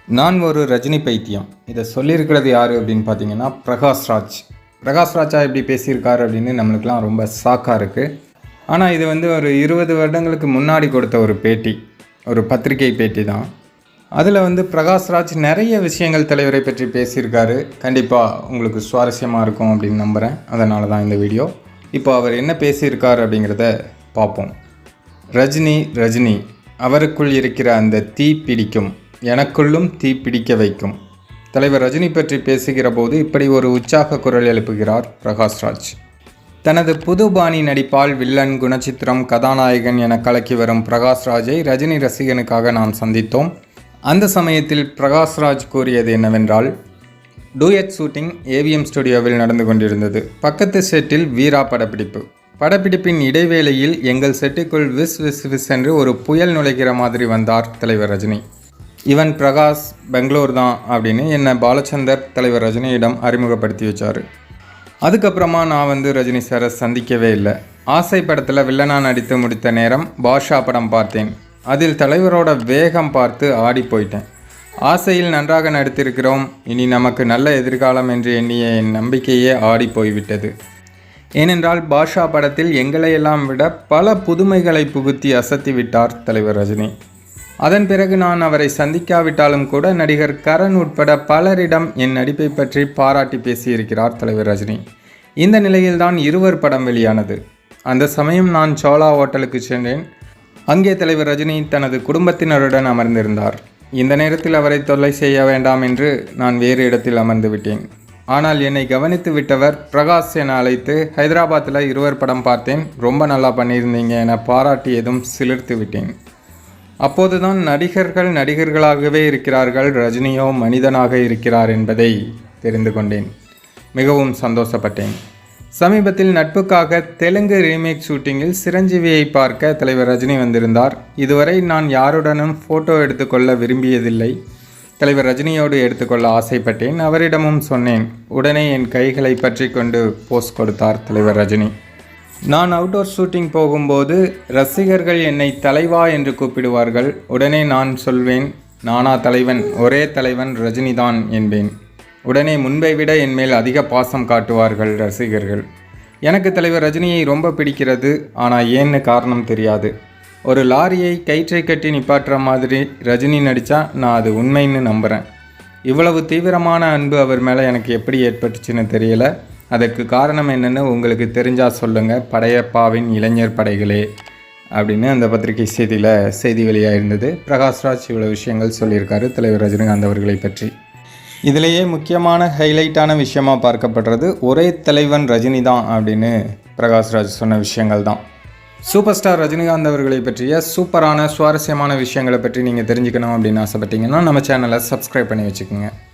நான் ஒரு ரஜினி பைத்தியம். இதை சொல்லியிருக்கிறது யார் அப்படின்னு பார்த்தீங்கன்னா பிரகாஷ்ராஜ். பிரகாஷ்ராஜா எப்படி பேசியிருக்காரு அப்படின்னு நம்மளுக்கெலாம் ரொம்ப ஷாக்காக இருக்குது. ஆனால் இது ஒரு 20 வருடங்களுக்கு முன்னாடி கொடுத்த ஒரு பேட்டி, ஒரு பத்திரிகை பேட்டி தான். அதில் பிரகாஷ்ராஜ் நிறைய விஷயங்கள் தலைவரை பற்றி பேசியிருக்காரு. கண்டிப்பாக உங்களுக்கு சுவாரஸ்யமாக இருக்கும் அப்படின்னு நம்புகிறேன். அதனால தான் இந்த வீடியோ. இப்போ அவர் என்ன பேசியிருக்கார் அப்படிங்கிறத பார்ப்போம். ரஜினி அவருக்குள் இருக்கிற அந்த தீ பிடிக்கும், எனக்குள்ளும் தீ பிடிக்க வைக்கும். தலைவர் ரஜினி பற்றி பேசுகிற போது இப்படி ஒரு உற்சாக குரல் எழுப்புகிறார் பிரகாஷ்ராஜ். தனது புது பாணி நடிப்பால் வில்லன், குணச்சித்திரம், கதாநாயகன் என கலக்கி வரும் பிரகாஷ்ராஜை ரஜினி ரசிகனுக்காக நாம் சந்தித்தோம். அந்த சமயத்தில் பிரகாஷ்ராஜ் கூறியது என்னவென்றால், டூயட் ஷூட்டிங் ஏவிஎம் ஸ்டுடியோவில் நடந்து கொண்டிருந்தது. பக்கத்து செட்டில் வீரா படப்பிடிப்பின் இடைவேளையில் எங்கள் செட்டுக்குள் விஸ் விஸ் விஸ் என்று ஒரு புயல் நுழைகிற மாதிரி வந்தார் தலைவர் ரஜினி. இவன் பிரகாஷ், பெங்களூர் தான் அப்படின்னு என்னை பாலச்சந்தர் தலைவர் ரஜினியிடம் அறிமுகப்படுத்தி வச்சார். அதுக்கப்புறமா நான் ரஜினி சாரை சந்திக்கவே இல்லை. ஆசை படத்தில் வில்லனாக நடித்து முடித்த நேரம் பாஷா படம் பார்த்தேன். அதில் தலைவரோட வேகம் பார்த்து ஆடி போயிட்டேன். ஆசையில் நன்றாக நடித்திருக்கிறோம், இனி நமக்கு நல்ல எதிர்காலம் என்று எண்ணிய என் நம்பிக்கையே ஆடி போய்விட்டது. ஏனென்றால் பாஷா படத்தில் எங்களையெல்லாம் விட பல புதுமைகளை புகுத்தி அசத்தி விட்டார் தலைவர் ரஜினி. அதன் பிறகு நான் அவரை சந்திக்காவிட்டாலும் கூட நடிகர் கரண் உட்பட பலரிடம் என் நடிப்பை பற்றி பாராட்டி பேசியிருக்கிறார் தலைவர் ரஜினி. இந்த நிலையில்தான் இருவர் படம் வெளியானது. அந்த சமயம் நான் சோலா ஹோட்டலுக்கு சென்றேன். அங்கே தலைவர் ரஜினி தனது குடும்பத்தினருடன் அமர்ந்திருந்தார். இந்த நேரத்தில் அவரை தொல்லை செய்ய வேண்டாம் என்று நான் வேறு இடத்தில் அமர்ந்து விட்டேன். ஆனால் என்னை கவனித்து விட்டவர் பிரகாஷ் என அழைத்து, ஹைதராபாத்தில் இருவர் படம் பார்த்தேன், ரொம்ப நல்லா பண்ணியிருந்தீங்க என பாராட்டியதும் சிலிர்த்து விட்டேன். அப்போதுதான் நடிகர்களாகவே இருக்கிறார்கள், ரஜினியோ மனிதனாக இருக்கிறார் என்பதை தெரிந்து கொண்டேன். மிகவும் சந்தோஷப்பட்டேன். சமீபத்தில் நட்புக்காக தெலுங்கு ரீமேக் ஷூட்டிங்கில் சிரஞ்சீவியை பார்க்க தலைவர் ரஜினி வந்திருந்தார். இதுவரை நான் யாருடனும் ஃபோட்டோ எடுத்துக்கொள்ள விரும்பியதில்லை. தலைவர் ரஜினியோடு எடுத்துக்கொள்ள ஆசைப்பட்டேன். அவரிடமும் சொன்னேன். உடனே என் கைகளை பற்றி கொண்டு போஸ் கொடுத்தார் தலைவர் ரஜினி. நான் அவுட்டோர் ஷூட்டிங் போகும்போது ரசிகர்கள் என்னை தலைவா என்று கூப்பிடுவார்கள். உடனே நான் சொல்வேன், நானா தலைவன், ஒரே தலைவன் ரஜினிதான் என்பேன். உடனே முன்பை விட என் மேல் அதிக பாசம் காட்டுவார்கள் ரசிகர்கள். எனக்கு தலைவர் ரஜினியை ரொம்ப பிடிக்கிறது. ஆனால் ஏன்னு காரணம் தெரியாது. ஒரு லாரியை கயிற்றை கட்டி நிப்பாட்டுற மாதிரி ரஜினி நடித்தா நான் அது உண்மைன்னு நம்புகிறேன். இவ்வளவு தீவிரமான அன்பு அவர் மேலே எனக்கு எப்படி ஏற்பட்டுச்சுன்னு தெரியலை. அதற்கு காரணம் என்னென்னு உங்களுக்கு தெரிஞ்சால் சொல்லுங்கள், படையப்பாவின் இளைஞர் படைகளே அப்படின்னு அந்த பத்திரிகை செய்தி வெளியாக இருந்தது. பிரகாஷ்ராஜ் இவ்வளோ விஷயங்கள் சொல்லியிருக்காரு தலைவர் ரஜினிகாந்த் அவர்களை பற்றி. இதிலேயே முக்கியமான ஹைலைட்டான விஷயமாக பார்க்கப்படுறது ஒரே தலைவன் ரஜினி தான் அப்படின்னு பிரகாஷ்ராஜ் சொன்ன விஷயங்கள் தான். சூப்பர் ஸ்டார் ரஜினிகாந்த் அவர்களை பற்றிய சூப்பரான சுவாரஸ்யமான விஷயங்களை பற்றி நீங்கள் தெரிஞ்சுக்கணும் அப்படின்னு ஆசைப்பட்டீங்கன்னா நம்ம சேனலை சப்ஸ்கிரைப் பண்ணி வச்சுக்கோங்க.